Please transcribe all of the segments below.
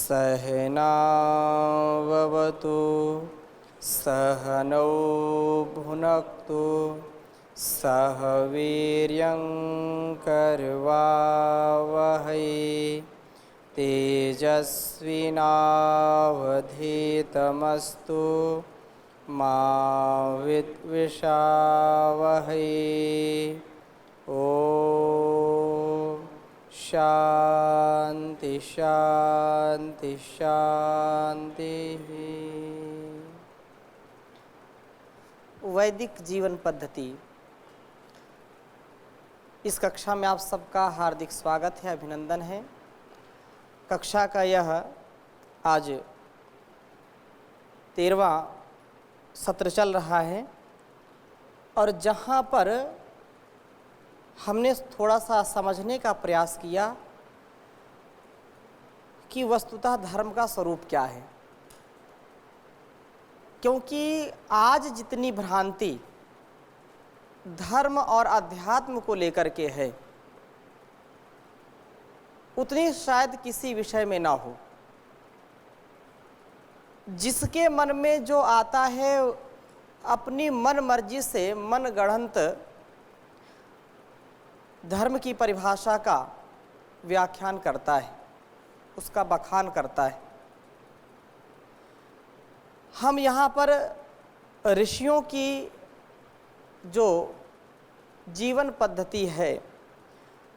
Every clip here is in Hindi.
सहनाववतु सहनौ भुनक्तु सह वीर्यं करवावहै तेजस्विनावधीतमस्तु मा विद्विषावहै। ओम शांति शांति शांति। वैदिक जीवन पद्धति, इस कक्षा में आप सबका हार्दिक स्वागत है, अभिनंदन है। कक्षा का यह आज 13वां सत्र चल रहा है और जहाँ पर हमने थोड़ा सा समझने का प्रयास किया कि वस्तुतः धर्म का स्वरूप क्या है, क्योंकि आज जितनी भ्रांति धर्म और अध्यात्म को लेकर के है उतनी शायद किसी विषय में ना हो। जिसके मन में जो आता है अपनी मन मर्जी से मन गढ़ंत धर्म की परिभाषा का व्याख्यान करता है, उसका बखान करता है। हम यहाँ पर ऋषियों की जो जीवन पद्धति है,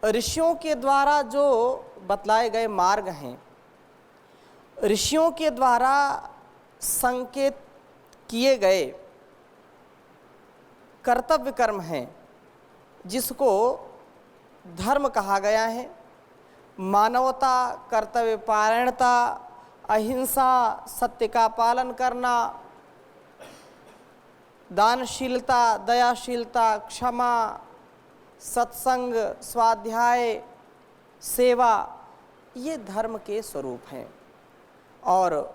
ऋषियों के द्वारा जो बतलाए गए मार्ग हैं, ऋषियों के द्वारा संकेत किए गए कर्तव्य कर्म हैं, जिसको धर्म कहा गया है। मानवता, कर्तव्य पारायणता, अहिंसा, सत्य का पालन करना, दानशीलता, दयाशीलता, क्षमा, सत्संग, स्वाध्याय, सेवा, ये धर्म के स्वरूप हैं। और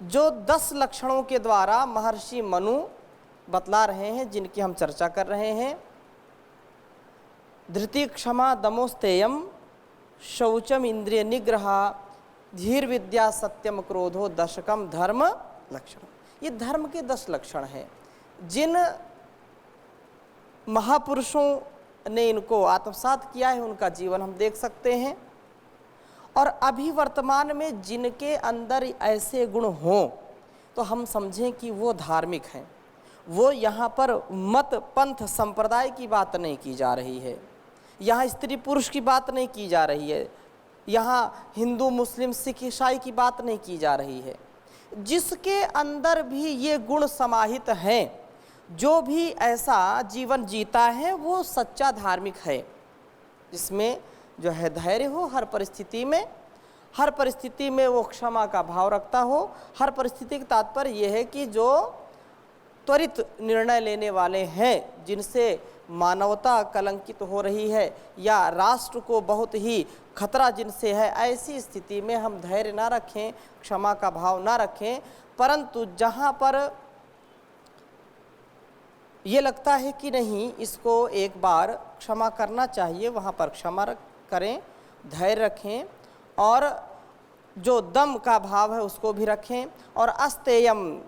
जो 10 लक्षणों के द्वारा महर्षि मनु बतला रहे हैं, जिनकी हम चर्चा कर रहे हैं, धृति, क्षमा, दमोस्तेयम, शौचम, इंद्रिय निग्रह, धीर विद्या, सत्यम, क्रोधो, दशकम, धर्म लक्षण। ये धर्म के 10 लक्षण हैं, जिन महापुरुषों ने इनको आत्मसात किया है उनका जीवन हम देख सकते हैं। और अभी वर्तमान में जिनके अंदर ऐसे गुण हों तो हम समझें कि वो धार्मिक हैं। वो यहाँ पर मत, पंथ, संप्रदाय की बात नहीं की जा रही है, यहाँ स्त्री पुरुष की बात नहीं की जा रही है, यहाँ हिंदू मुस्लिम सिख ईसाई की बात नहीं की जा रही है। जिसके अंदर भी ये गुण समाहित हैं, जो भी ऐसा जीवन जीता है वो सच्चा धार्मिक है, जिसमें जो है धैर्य हो हर परिस्थिति में वो क्षमा का भाव रखता हो। हर परिस्थिति का तात्पर्य यह है कि जो त्वरित निर्णय लेने वाले हैं, जिनसे मानवता कलंकित हो रही है या राष्ट्र को बहुत ही खतरा जिनसे है, ऐसी स्थिति में हम धैर्य ना रखें, क्षमा का भाव ना रखें। परंतु जहाँ पर ये लगता है कि नहीं, इसको एक बार क्षमा करना चाहिए, वहाँ पर क्षमा करें, धैर्य रखें और जो दम का भाव है उसको भी रखें। और अस्तेयम,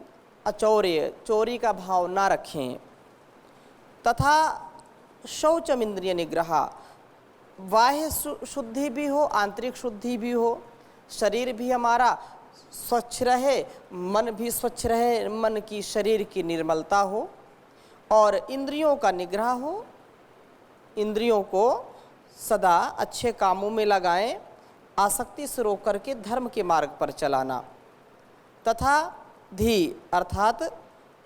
अचौर्य, चोरी का भाव ना रखें। तथा शौचम, इंद्रिय निग्रह, बाह्य शुद्धि भी हो, आंतरिक शुद्धि भी हो, शरीर भी हमारा स्वच्छ रहे, मन भी स्वच्छ रहे, मन की, शरीर की निर्मलता हो और इंद्रियों का निग्रह हो। इंद्रियों को सदा अच्छे कामों में लगाएं, आसक्ति से रोक करके धर्म के मार्ग पर चलाना। तथा धी अर्थात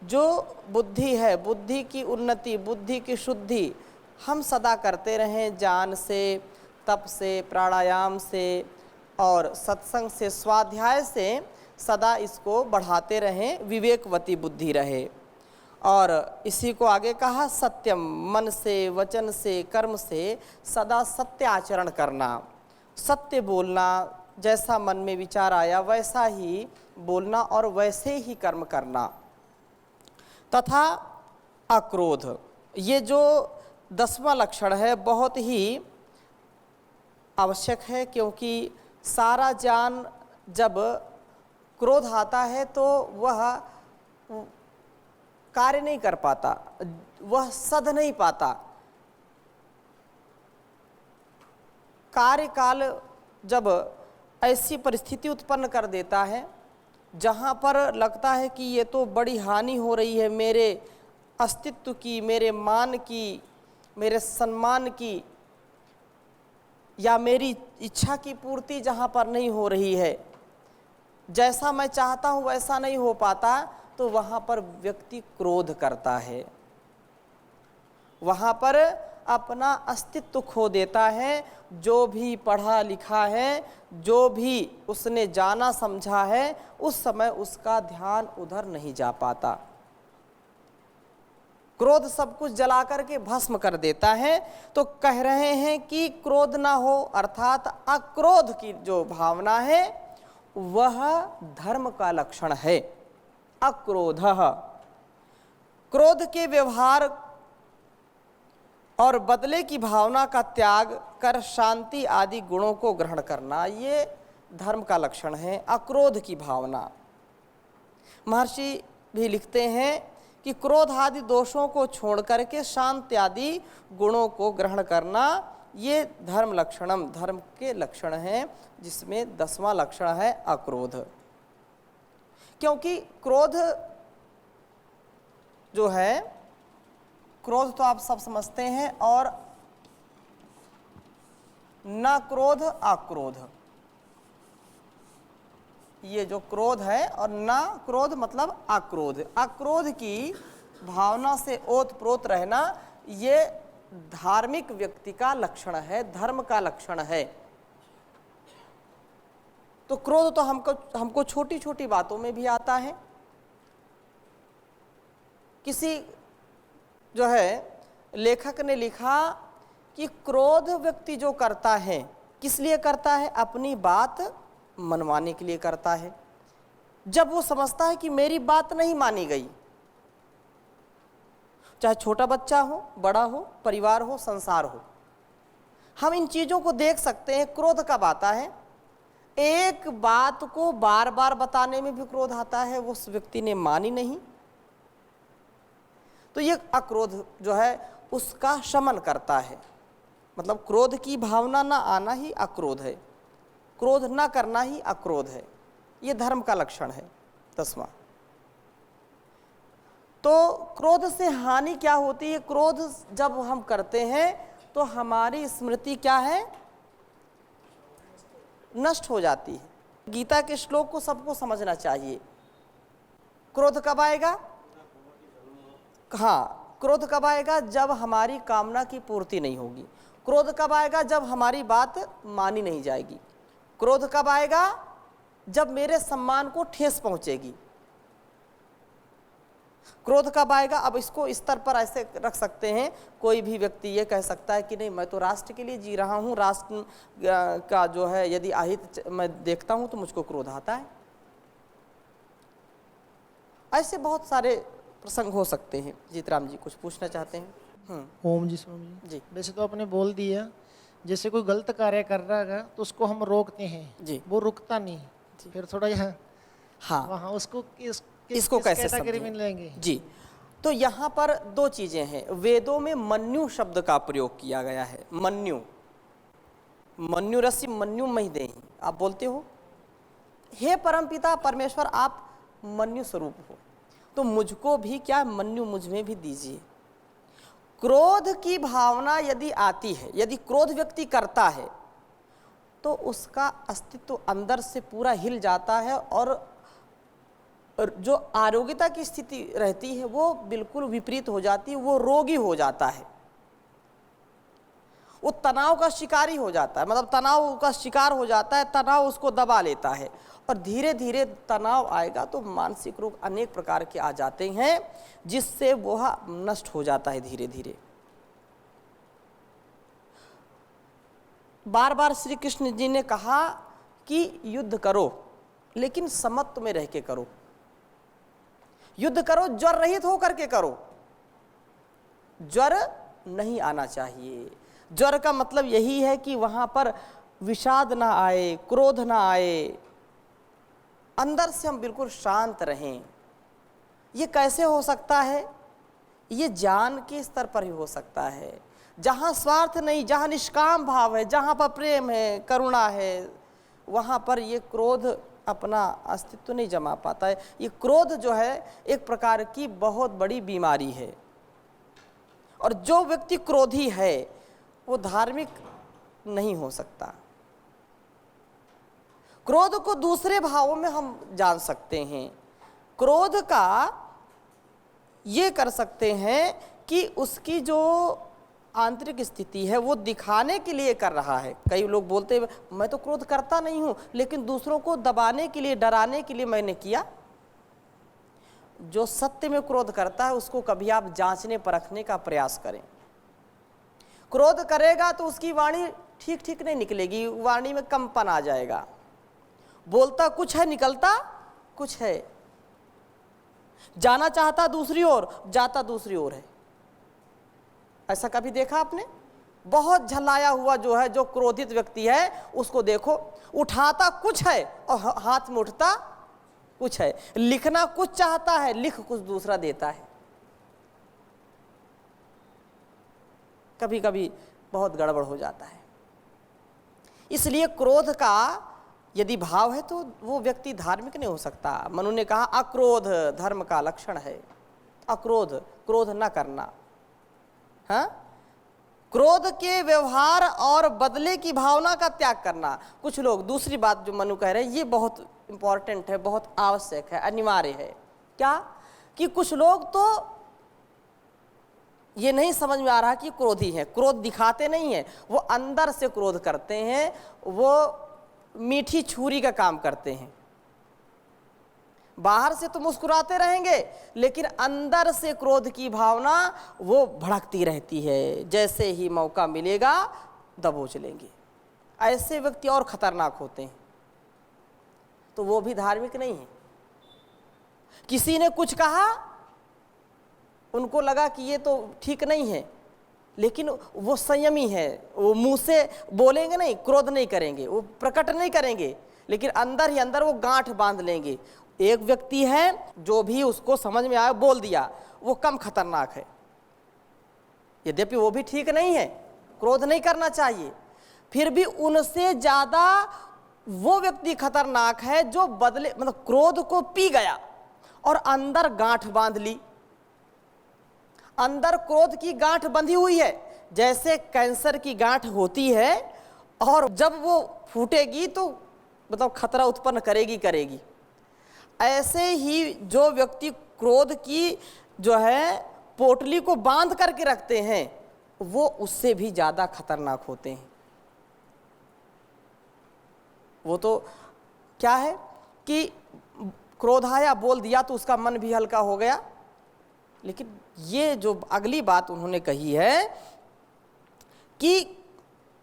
जो बुद्धि है, बुद्धि की उन्नति, बुद्धि की शुद्धि हम सदा करते रहें, ज्ञान से, तप से, प्राणायाम से और सत्संग से, स्वाध्याय से सदा इसको बढ़ाते रहें, विवेकवती बुद्धि रहे। और इसी को आगे कहा सत्यम, मन से, वचन से, कर्म से सदा सत्य आचरण करना, सत्य बोलना, जैसा मन में विचार आया वैसा ही बोलना और वैसे ही कर्म करना। तथा अक्रोध, ये जो 10वां लक्षण है बहुत ही आवश्यक है, क्योंकि सारा ज्ञान जब क्रोध आता है तो वह कार्य नहीं कर पाता, वह सध नहीं पाता। कार्यकाल जब ऐसी परिस्थिति उत्पन्न कर देता है जहाँ पर लगता है कि ये तो बड़ी हानि हो रही है मेरे अस्तित्व की, मेरे मान की, मेरे सम्मान की, या मेरी इच्छा की पूर्ति जहाँ पर नहीं हो रही है, जैसा मैं चाहता हूँ वैसा नहीं हो पाता, तो वहाँ पर व्यक्ति क्रोध करता है, वहाँ पर अपना अस्तित्व खो देता है। जो भी पढ़ा लिखा है, जो भी उसने जाना समझा है, उस समय उसका ध्यान उधर नहीं जा पाता। क्रोध सब कुछ जला करके भस्म कर देता है। तो कह रहे हैं कि क्रोध ना हो, अर्थात अक्रोध की जो भावना है वह धर्म का लक्षण है। अक्रोधः, क्रोध के व्यवहार और बदले की भावना का त्याग कर शांति आदि गुणों को ग्रहण करना, ये धर्म का लक्षण है। अक्रोध की भावना, महर्षि भी लिखते हैं कि क्रोध आदि दोषों को छोड़ करके शांति आदि गुणों को ग्रहण करना, ये धर्म लक्षणम, धर्म के लक्षण हैं, जिसमें 10वां लक्षण है अक्रोध। क्योंकि क्रोध जो है, क्रोध तो आप सब समझते हैं, और न क्रोध अक्रोध, ये जो क्रोध है, और न क्रोध मतलब अक्रोध, अक्रोध की भावना से ओतप्रोत रहना, ये धार्मिक व्यक्ति का लक्षण है, धर्म का लक्षण है। तो क्रोध तो हमको छोटी छोटी बातों में भी आता है। किसी जो है लेखक ने लिखा कि क्रोध व्यक्ति जो करता है, किस लिए करता है? अपनी बात मनवाने के लिए करता है। जब वो समझता है कि मेरी बात नहीं मानी गई, चाहे छोटा बच्चा हो, बड़ा हो, परिवार हो, संसार हो, हम इन चीजों को देख सकते हैं। क्रोध कब आता है? एक बात को बार बार बताने में भी क्रोध आता है, उस व्यक्ति ने मानी नहीं, तो ये अक्रोध जो है उसका शमन करता है। मतलब क्रोध की भावना ना आना ही अक्रोध है, क्रोध ना करना ही अक्रोध है। ये धर्म का लक्षण है 10वां। तो क्रोध से हानि क्या होती है? क्रोध जब हम करते हैं तो हमारी स्मृति क्या है? नष्ट हो जाती है। गीता के श्लोक को सबको समझना चाहिए। क्रोध कब आएगा? हाँ, क्रोध कब आएगा? जब हमारी कामना की पूर्ति नहीं होगी। क्रोध कब आएगा? जब हमारी बात मानी नहीं जाएगी। क्रोध कब आएगा? जब मेरे सम्मान को ठेस पहुंचेगी। क्रोध कब आएगा? अब इसको स्तर पर ऐसे रख सकते हैं, कोई भी व्यक्ति ये कह सकता है कि नहीं, मैं तो राष्ट्र के लिए जी रहा हूँ, राष्ट्र का जो है यदि अहित मैं देखता हूँ तो मुझको क्रोध आता है। ऐसे बहुत सारे प्रसंग हो सकते हैं। जीतराम जी कुछ पूछना चाहते हैं? ओम जी स्वामी जी। वैसे तो आपने बोल दिया, जैसे कोई गलत कार्य कर रहा है तो उसको हम रोकते हैं जी, वो रुकता नहीं, फिर थोड़ा यहाँ हाँ वहाँ उसको इसको कैसे कैटेगरी में लेंगे जी? तो यहाँ पर दो चीजें हैं। वेदों में मन्यु शब्द का प्रयोग किया गया है। मन्यु, मन्यु रसी मन्यु मही देहि, आप बोलते हो हे परमपिता परमेश्वर आप मन्यु स्वरूप हो, तो मुझको भी क्या मन्यु मुझ में भी दीजिए। क्रोध की भावना यदि आती है, यदि क्रोध व्यक्ति करता है तो उसका अस्तित्व अंदर से पूरा हिल जाता है, और जो आरोग्यता की स्थिति रहती है वो बिल्कुल विपरीत हो जाती है, वो रोगी हो जाता है, वो तनाव का शिकारी हो जाता है, मतलब तनाव का शिकार हो जाता है, तनाव उसको दबा लेता है, और धीरे धीरे तनाव आएगा तो मानसिक रोग अनेक प्रकार के आ जाते हैं, जिससे वह नष्ट हो जाता है धीरे धीरे। बार बार श्री कृष्ण जी ने कहा कि युद्ध करो, लेकिन समत्व में रह के करो। युद्ध करो, ज्वर रहित होकर के करो। ज्वर नहीं आना चाहिए। ज्वर का मतलब यही है कि वहां पर विषाद ना आए, क्रोध ना आए, अंदर से हम बिल्कुल शांत रहें। ये कैसे हो सकता है? ये ज्ञान के स्तर पर ही हो सकता है, जहाँ स्वार्थ नहीं, जहाँ निष्काम भाव है, जहाँ पर प्रेम है, करुणा है, वहाँ पर ये क्रोध अपना अस्तित्व नहीं जमा पाता है। ये क्रोध जो है एक प्रकार की बहुत बड़ी बीमारी है, और जो व्यक्ति क्रोधी है वो धार्मिक नहीं हो सकता। क्रोध को दूसरे भावों में हम जान सकते हैं। क्रोध का ये कर सकते हैं कि उसकी जो आंतरिक स्थिति है वो दिखाने के लिए कर रहा है। कई लोग बोलते हैं मैं तो क्रोध करता नहीं हूं, लेकिन दूसरों को दबाने के लिए, डराने के लिए मैंने किया। जो सत्य में क्रोध करता है उसको कभी आप जांचने परखने का प्रयास करें। क्रोध करेगा तो उसकी वाणी ठीक ठीक नहीं निकलेगी, वाणी में कंपन आ जाएगा, बोलता कुछ है निकलता कुछ है, जाना चाहता दूसरी ओर जाता दूसरी ओर है। ऐसा कभी देखा आपने? बहुत झल्लाया हुआ जो है, जो क्रोधित व्यक्ति है, उसको देखो, उठाता कुछ है और हाथ में उठता कुछ है, लिखना कुछ चाहता है, लिख कुछ दूसरा देता है। कभी कभी बहुत गड़बड़ हो जाता है। इसलिए क्रोध का यदि भाव है तो वो व्यक्ति धार्मिक नहीं हो सकता। मनु ने कहा अक्रोध धर्म का लक्षण है। अक्रोध, क्रोध न करना। हाँ, क्रोध के व्यवहार और बदले की भावना का त्याग करना। कुछ लोग, दूसरी बात जो मनु कह रहे हैं ये बहुत इंपॉर्टेंट है, बहुत आवश्यक है, अनिवार्य है। क्या कि कुछ लोग तो ये नहीं समझ में आ रहा कि क्रोधी है, क्रोध दिखाते नहीं है, वो अंदर से क्रोध करते हैं, वो मीठी छुरी का काम करते हैं। बाहर से तो मुस्कुराते रहेंगे, लेकिन अंदर से क्रोध की भावना वो भड़कती रहती है। जैसे ही मौका मिलेगा दबोच लेंगे। ऐसे व्यक्ति और खतरनाक होते हैं। तो वो भी धार्मिक नहीं है। किसी ने कुछ कहा, उनको लगा कि ये तो ठीक नहीं है, लेकिन वो संयमी है, वो मुंह से बोलेंगे नहीं, क्रोध नहीं करेंगे, वो प्रकट नहीं करेंगे, लेकिन अंदर ही अंदर वो गांठ बांध लेंगे। एक व्यक्ति है जो भी उसको समझ में आया बोल दिया, वो कम खतरनाक है। यद्यपि वो भी ठीक नहीं है, क्रोध नहीं करना चाहिए, फिर भी उनसे ज्यादा वो व्यक्ति खतरनाक है जो बदले, मतलब क्रोध को पी गया और अंदर गांठ बांध ली। अंदर क्रोध की गांठ बंधी हुई है, जैसे कैंसर की गांठ होती है, और जब वो फूटेगी तो मतलब खतरा उत्पन्न करेगी। ऐसे ही जो व्यक्ति क्रोध की जो है पोटली को बांध करके रखते हैं, वो उससे भी ज्यादा खतरनाक होते हैं। वो तो क्या है कि क्रोध आया, बोल दिया तो उसका मन भी हल्का हो गया। लेकिन ये जो अगली बात उन्होंने कही है कि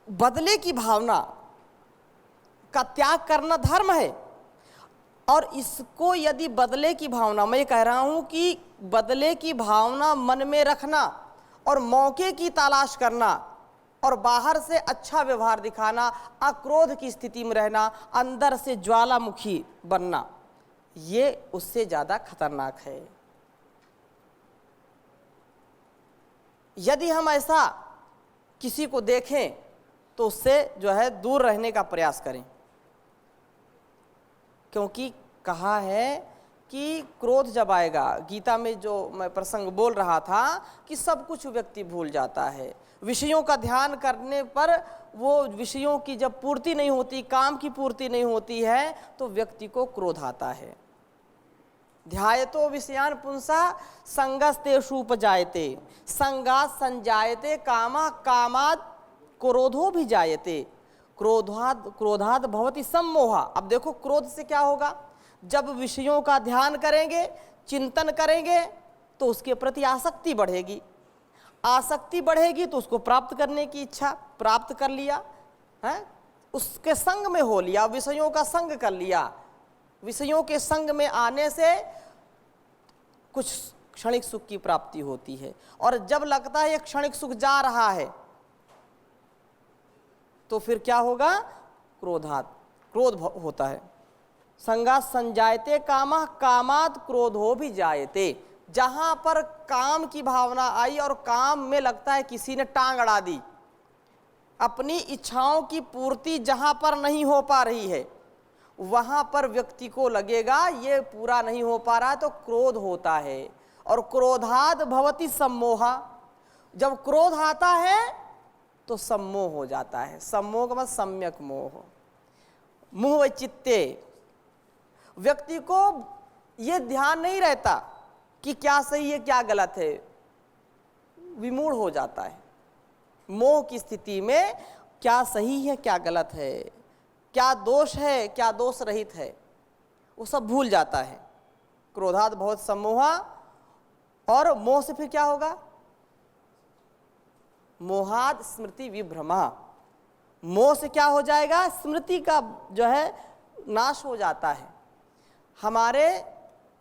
बदले की भावना का त्याग करना धर्म है, और इसको यदि बदले की भावना, मैं कह रहा हूं कि बदले की भावना मन में रखना और मौके की तलाश करना और बाहर से अच्छा व्यवहार दिखाना, अक्रोध की स्थिति में रहना, अंदर से ज्वालामुखी बनना, ये उससे ज्यादा खतरनाक है। यदि हम ऐसा किसी को देखें तो उससे जो है दूर रहने का प्रयास करें, क्योंकि कहा है कि क्रोध जब आएगा, गीता में जो मैं प्रसंग बोल रहा था कि सब कुछ व्यक्ति भूल जाता है। विषयों का ध्यान करने पर वो विषयों की जब पूर्ति नहीं होती, काम की पूर्ति नहीं होती है, तो व्यक्ति को क्रोध आता है। ध्यायतो विषयान पुंसा संगस्तेषुपजायते, संगात् संजायते कामा, कामात् क्रोधो भी जायते, क्रोधाद भवति सम्मोहा। अब देखो क्रोध से क्या होगा, जब विषयों का ध्यान करेंगे, चिंतन करेंगे, तो उसके प्रति आसक्ति बढ़ेगी। आसक्ति बढ़ेगी तो उसको प्राप्त करने की इच्छा, प्राप्त कर लिया है, उसके संग में हो लिया, विषयों का संग कर लिया। विषयों के संग में आने से कुछ क्षणिक सुख की प्राप्ति होती है, और जब लगता है ये क्षणिक सुख जा रहा है तो फिर क्या होगा, क्रोध होता है। संगात संजायते कामः कामाद क्रोधो भी जायते। जहां पर काम की भावना आई और काम में लगता है किसी ने टांग अड़ा दी, अपनी इच्छाओं की पूर्ति जहां पर नहीं हो पा रही है, वहां पर व्यक्ति को लगेगा ये पूरा नहीं हो पा रहा है, तो क्रोध होता है। और क्रोधाद भवति सम्मोहा, जब क्रोध आता है तो सम्मोह हो जाता है। सम्मोह का मतलब सम्यक मोह, मुह चित्ते। व्यक्ति को यह ध्यान नहीं रहता कि क्या सही है क्या गलत है, विमूढ़ हो जाता है। मोह की स्थिति में क्या सही है क्या गलत है, क्या दोष है क्या दोष रहित है, वो सब भूल जाता है। क्रोधात बहुत सम्मोहा, और मोह से फिर क्या होगा? मोहाद स्मृति विभ्रमा। मोह से क्या हो जाएगा? स्मृति का जो है नाश हो जाता है। हमारे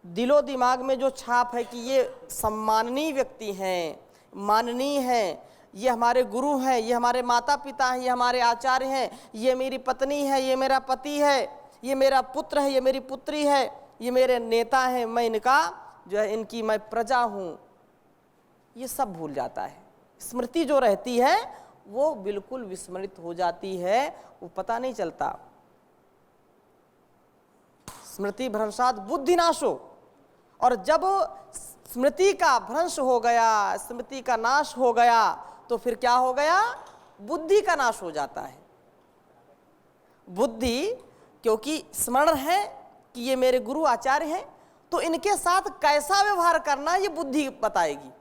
दिलो दिमाग में जो छाप है कि ये सम्माननीय व्यक्ति हैं, माननीय हैं, ये हमारे गुरु हैं, ये हमारे माता पिता हैं, ये हमारे आचार्य हैं, ये मेरी पत्नी है, ये मेरा पति है, ये मेरा पुत्र है, ये मेरी पुत्री है, ये मेरे नेता हैं, मैं इनका जो है इनकी मैं प्रजा हूँ, ये सब भूल जाता है। स्मृति जो रहती है वो बिल्कुल विस्मृत हो जाती है, वो पता नहीं चलता। स्मृति भ्रंशात बुद्धिनाशो, और जब स्मृति का भ्रंश हो गया, स्मृति का नाश हो गया, तो फिर क्या हो गया? बुद्धि का नाश हो जाता है। बुद्धि, क्योंकि स्मरण है कि ये मेरे गुरु आचार्य हैं, तो इनके साथ कैसा व्यवहार करना ये बुद्धि बताएगी।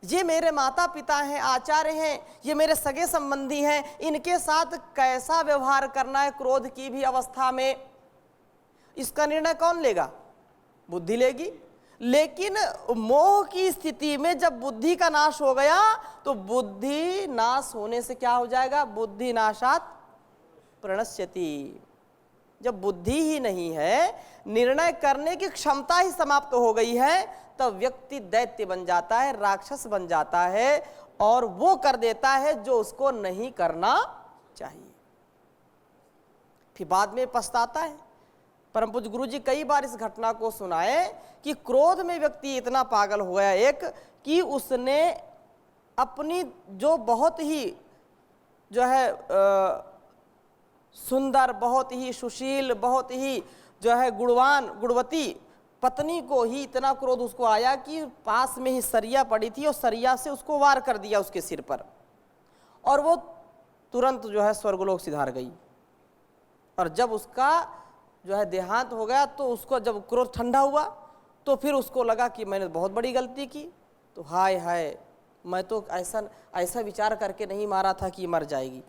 ये मेरे माता पिता हैं, आचार्य हैं, ये मेरे सगे संबंधी हैं, इनके साथ कैसा व्यवहार करना है क्रोध की भी अवस्था में, इसका निर्णय कौन लेगा? बुद्धि लेगी। लेकिन मोह की स्थिति में जब बुद्धि का नाश हो गया, तो बुद्धि नाश होने से क्या हो जाएगा? बुद्धि नाशात प्रणश्यति। जब बुद्धि ही नहीं है, निर्णय करने की क्षमता ही समाप्त हो गई है, तब व्यक्ति दैत्य बन जाता है, राक्षस बन जाता है, और वो कर देता है जो उसको नहीं करना चाहिए। फिर बाद में पछताता है। परम पूज्य गुरु जी कई बार इस घटना को सुनाए कि क्रोध में व्यक्ति इतना पागल हो गया एक, कि उसने अपनी जो बहुत ही जो है सुंदर, बहुत ही सुशील, बहुत ही जो है गुणवान, गुणवती पत्नी को ही इतना क्रोध उसको आया कि पास में ही सरिया पड़ी थी और सरिया से उसको वार कर दिया उसके सिर पर, और वो तुरंत जो है स्वर्गलोक सिधार गई। और जब उसका जो है देहांत हो गया, तो उसको जब क्रोध ठंडा हुआ, तो फिर उसको लगा कि मैंने बहुत बड़ी गलती की, तो हाय हाय, मैं तो ऐसा विचार करके नहीं मारा था कि मर जाएगी।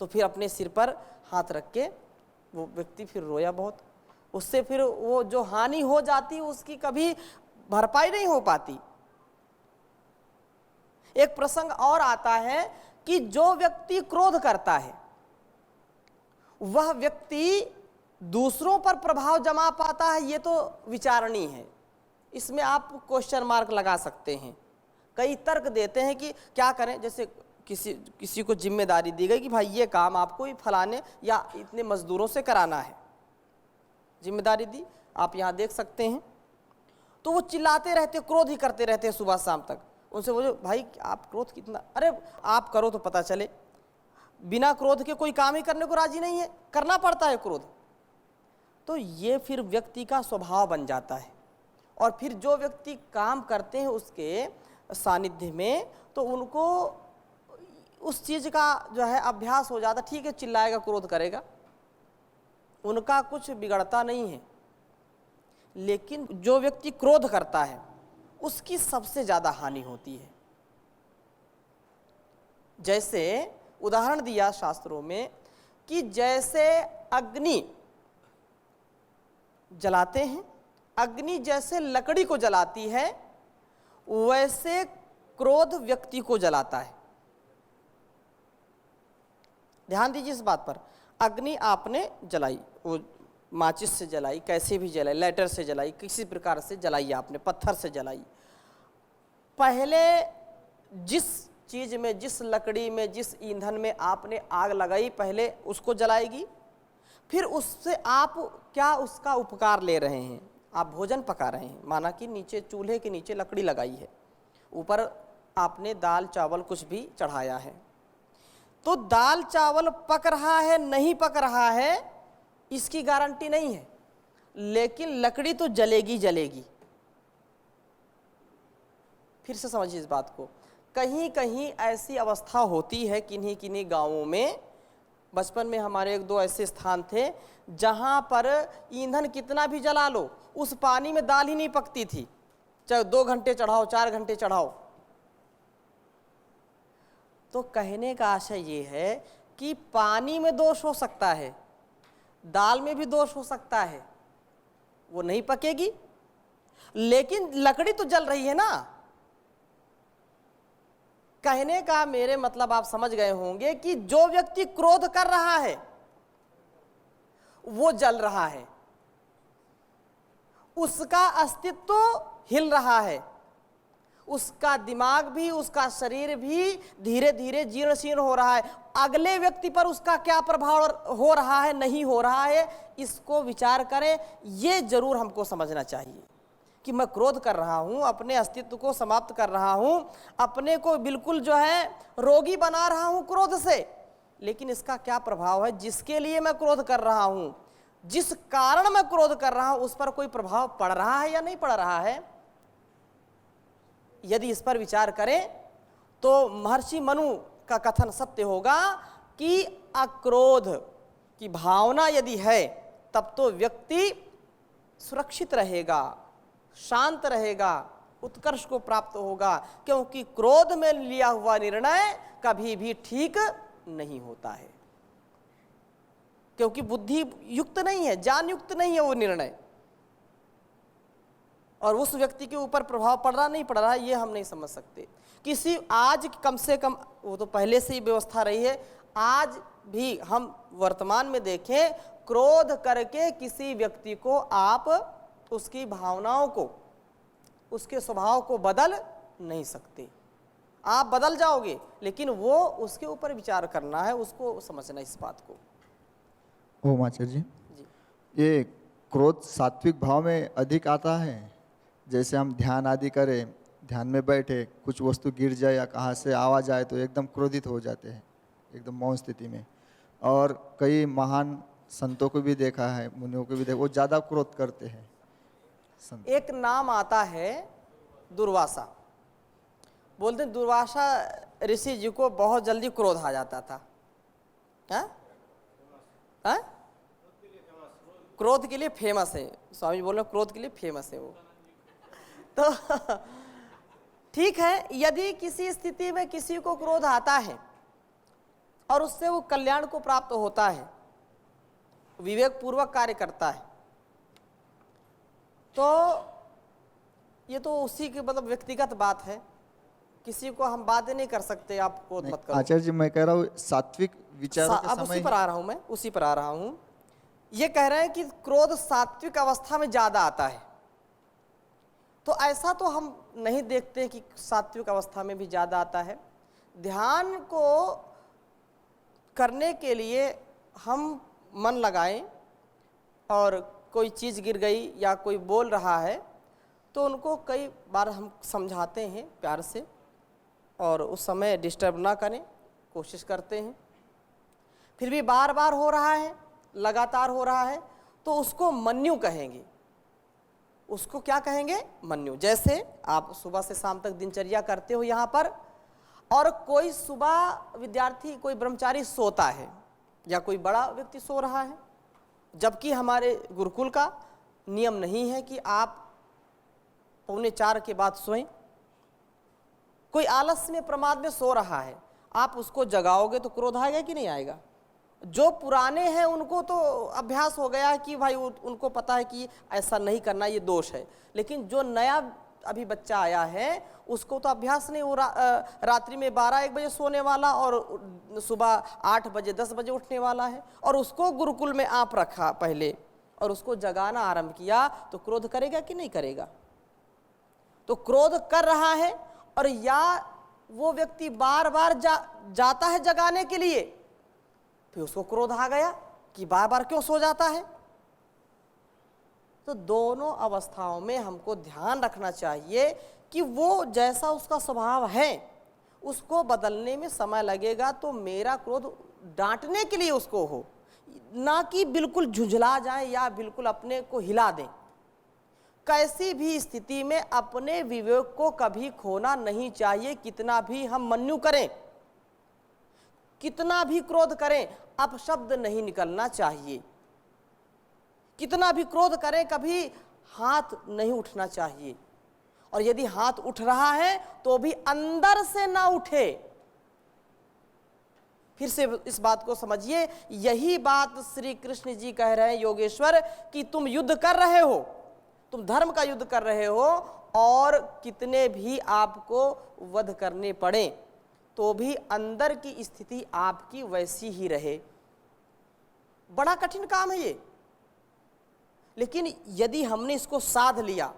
तो फिर अपने सिर पर हाथ रख के वो व्यक्ति फिर रोया बहुत। उससे फिर वो जो हानि हो जाती उसकी कभी भरपाई नहीं हो पाती। एक प्रसंग और आता है कि जो व्यक्ति क्रोध करता है वह व्यक्ति दूसरों पर प्रभाव जमा पाता है, ये तो विचारणीय है। इसमें आप क्वेश्चन मार्क लगा सकते हैं। कई तर्क देते हैं कि क्या करें, जैसे किसी को जिम्मेदारी दी गई कि भाई ये काम आपको ही फलाने या इतने मजदूरों से कराना है, जिम्मेदारी दी, आप यहाँ देख सकते हैं। तो वो चिल्लाते रहते, क्रोध ही करते रहते हैं सुबह शाम तक। उनसे बोलो भाई आप क्रोध कितना, अरे आप करो तो पता चले। बिना क्रोध के कोई काम ही करने को राजी नहीं है, करना पड़ता है क्रोध। तो ये फिर व्यक्ति का स्वभाव बन जाता है। और फिर जो व्यक्ति काम करते हैं उसके सानिध्य में, तो उनको उस चीज़ का जो है अभ्यास हो जाता। ठीक है, चिल्लाएगा, क्रोध करेगा, उनका कुछ बिगड़ता नहीं है। लेकिन जो व्यक्ति क्रोध करता है उसकी सबसे ज़्यादा हानि होती है। जैसे उदाहरण दिया शास्त्रों में कि जैसे अग्नि जलाते हैं, अग्नि जैसे लकड़ी को जलाती है, वैसे क्रोध व्यक्ति को जलाता है। ध्यान दीजिए इस बात पर। अग्नि आपने जलाई, वो माचिस से जलाई, कैसे भी जलाई, लाइटर से जलाई, किसी प्रकार से जलाई, आपने पत्थर से जलाई। पहले जिस चीज में, जिस लकड़ी में, जिस ईंधन में आपने आग लगाई, पहले उसको जलाएगी, फिर उससे आप क्या उसका उपकार ले रहे हैं? आप भोजन पका रहे हैं। माना कि नीचे चूल्हे के नीचे लकड़ी लगाई है, ऊपर आपने दाल चावल कुछ भी चढ़ाया है, तो दाल चावल पक रहा है नहीं पक रहा है इसकी गारंटी नहीं है, लेकिन लकड़ी तो जलेगी जलेगी। फिर से समझिए इस बात को। कहीं कहीं ऐसी अवस्था होती है किन्हीं किन्हीं गांवों में, बचपन में हमारे एक दो ऐसे स्थान थे जहां पर ईंधन कितना भी जला लो, उस पानी में दाल ही नहीं पकती थी, चाहे 2 घंटे चढ़ाओ 4 घंटे चढ़ाओ। तो कहने का आशय ये है कि पानी में दोष हो सकता है, दाल में भी दोष हो सकता है, वो नहीं पकेगी, लेकिन लकड़ी तो जल रही है ना। कहने का मेरे मतलब आप समझ गए होंगे कि जो व्यक्ति क्रोध कर रहा है वो जल रहा है, उसका अस्तित्व हिल रहा है, उसका दिमाग भी, उसका शरीर भी धीरे धीरे जीर्ण शीर्ण हो रहा है। अगले व्यक्ति पर उसका क्या प्रभाव हो रहा है, नहीं हो रहा है, इसको विचार करें। ये जरूर हमको समझना चाहिए कि मैं क्रोध कर रहा हूं, अपने अस्तित्व को समाप्त कर रहा हूं, अपने को बिल्कुल जो है रोगी बना रहा हूं क्रोध से, लेकिन इसका क्या प्रभाव है? जिसके लिए मैं क्रोध कर रहा हूं, जिस कारण मैं क्रोध कर रहा हूं, उस पर कोई प्रभाव पड़ रहा है या नहीं पड़ रहा है? यदि इस पर विचार करें तो महर्षि मनु का कथन सत्य होगा कि अक्रोध की भावना यदि है तब तो व्यक्ति सुरक्षित रहेगा, शांत रहेगा, उत्कर्ष को प्राप्त होगा, क्योंकि क्रोध में लिया हुआ निर्णय कभी भी ठीक नहीं होता है, क्योंकि बुद्धि युक्त नहीं है, ज्ञान युक्त नहीं है वो निर्णय, और उस व्यक्ति के ऊपर प्रभाव पड़ रहा नहीं पड़ रहा ये हम नहीं समझ सकते। किसी आज कम से कम, वो तो पहले से ही व्यवस्था रही है, आज भी हम वर्तमान में देखें, क्रोध करके किसी व्यक्ति को आप उसकी भावनाओं को, उसके स्वभाव को बदल नहीं सकते। आप बदल जाओगे, लेकिन वो उसके ऊपर विचार करना है, उसको समझना इस बात को। ओम आचार्य जी, ये क्रोध सात्विक भाव में अधिक आता है। जैसे हम ध्यान आदि करें, ध्यान में बैठे, कुछ वस्तु गिर जाए या कहाँ से आवाज़ आए तो एकदम क्रोधित हो जाते हैं, एकदम मौन स्थिति में। और कई महान संतों को भी देखा है, मुनियों को भी देखा, वो ज़्यादा क्रोध करते हैं। एक नाम आता है दुर्वासा। बोलते हैं दुर्वासा ऋषि जी को बहुत जल्दी क्रोध आ जाता था। हाँ? क्रोध के लिए फेमस है, स्वामी जी बोल रहे क्रोध के लिए फेमस है वो। तो ठीक है, यदि किसी स्थिति में किसी को क्रोध आता है और उससे वो कल्याण को प्राप्त होता है, विवेक पूर्वक कार्य करता है, तो ये तो उसी की मतलब व्यक्तिगत बात है, किसी को हम बातें नहीं कर सकते आप क्रोध मत करो। आचार्य जी, मैं कह रहा हूँ सात्विक विचारों के अब समय उसी पर आ रहा हूं, मैं उसी पर आ रहा हूं। ये कह रहे हैं कि क्रोध सात्विक अवस्था में ज्यादा आता है, तो ऐसा तो हम नहीं देखते कि सात्विक अवस्था में भी ज्यादा आता है। ध्यान को करने के लिए हम मन लगाएं और कोई चीज़ गिर गई या कोई बोल रहा है तो उनको कई बार हम समझाते हैं प्यार से, और उस समय डिस्टर्ब ना करें, कोशिश करते हैं। फिर भी बार बार हो रहा है, लगातार हो रहा है, तो उसको मन्यु कहेंगे। उसको क्या कहेंगे? मन्यु। जैसे आप सुबह से शाम तक दिनचर्या करते हो यहाँ पर, और कोई सुबह विद्यार्थी, कोई ब्रह्मचारी सोता है या कोई बड़ा व्यक्ति सो रहा है, जबकि हमारे गुरुकुल का नियम नहीं है कि आप 3:45 के बाद सोएं। कोई आलस्य में, प्रमाद में सो रहा है, आप उसको जगाओगे तो क्रोध आएगा कि नहीं आएगा? जो पुराने हैं उनको तो अभ्यास हो गया है कि भाई उनको पता है कि ऐसा नहीं करना, ये दोष है, लेकिन जो नया अभी बच्चा आया है उसको तो अभ्यास नहीं हो रहा। रात्रि में 12-1 बजे सोने वाला और सुबह 8 बजे 10 बजे उठने वाला है, और उसको गुरुकुल में आप रखा पहले और उसको जगाना आरंभ किया, तो क्रोध करेगा कि नहीं करेगा? तो क्रोध कर रहा है, और या वो व्यक्ति बार बार जाता है जगाने के लिए, फिर उसको क्रोध आ गया कि बार बार क्यों सो जाता है। तो दोनों अवस्थाओं में हमको ध्यान रखना चाहिए कि वो जैसा उसका स्वभाव है उसको बदलने में समय लगेगा, तो मेरा क्रोध डांटने के लिए उसको हो, ना कि बिल्कुल झुंझला जाए या बिल्कुल अपने को हिला दें। कैसी भी स्थिति में अपने विवेक को कभी खोना नहीं चाहिए। कितना भी हम मन्यु करें, कितना भी क्रोध करें, अपशब्द नहीं निकलना चाहिए। कितना भी क्रोध करें, कभी हाथ नहीं उठना चाहिए। और यदि हाथ उठ रहा है तो भी अंदर से ना उठे। फिर से इस बात को समझिए, यही बात श्री कृष्ण जी कह रहे हैं योगेश्वर, कि तुम युद्ध कर रहे हो, तुम धर्म का युद्ध कर रहे हो, और कितने भी आपको वध करने पड़े तो भी अंदर की स्थिति आपकी वैसी ही रहे। बड़ा कठिन काम है ये, लेकिन यदि हमने इसको साध लिया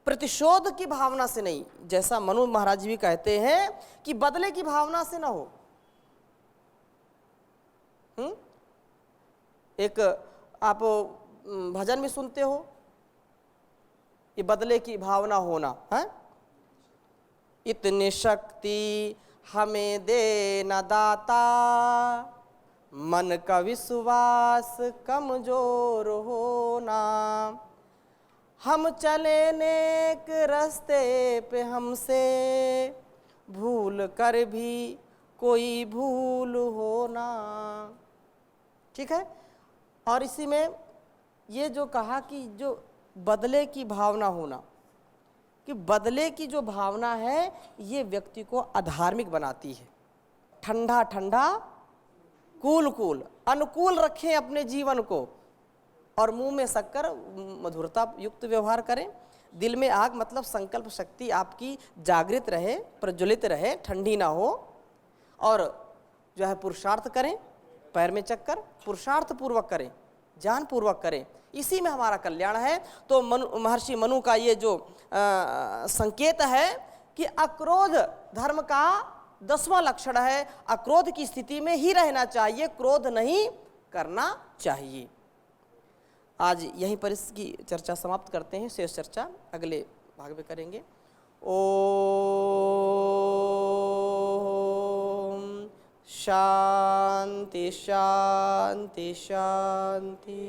प्रतिशोध की भावना से नहीं, जैसा मनु महाराज भी कहते हैं कि बदले की भावना से ना हो। एक आप भजन में सुनते हो, ये बदले की भावना होना है। इतनी शक्ति हमें दे न दाता, मन का विश्वास कमजोर होना। हम चले नेक रास्ते पे, हमसे भूल कर भी कोई भूल होना। ठीक है। और इसी में ये जो कहा कि जो बदले की भावना होना, कि बदले की जो भावना है ये व्यक्ति को अधार्मिक बनाती है। ठंडा ठंडा, कूल कूल, अनुकूल रखें अपने जीवन को, और मुंह में शक्कर, मधुरता युक्त व्यवहार करें। दिल में आग मतलब संकल्प शक्ति आपकी जागृत रहे, प्रज्वलित रहे, ठंडी ना हो। और जो है पुरुषार्थ करें, पैर में चक्कर, पुरुषार्थ पूर्वक करें, जान पूर्वक करें, इसी में हमारा कल्याण है। तो महर्षि मनु का ये जो संकेत है कि अक्रोध धर्म का 10वां लक्षण है। अक्रोध की स्थिति में ही रहना चाहिए, क्रोध नहीं करना चाहिए। आज यहीं पर इसकी चर्चा समाप्त करते हैं, शेष चर्चा अगले भाग में करेंगे। ओम शांति शांति शांति।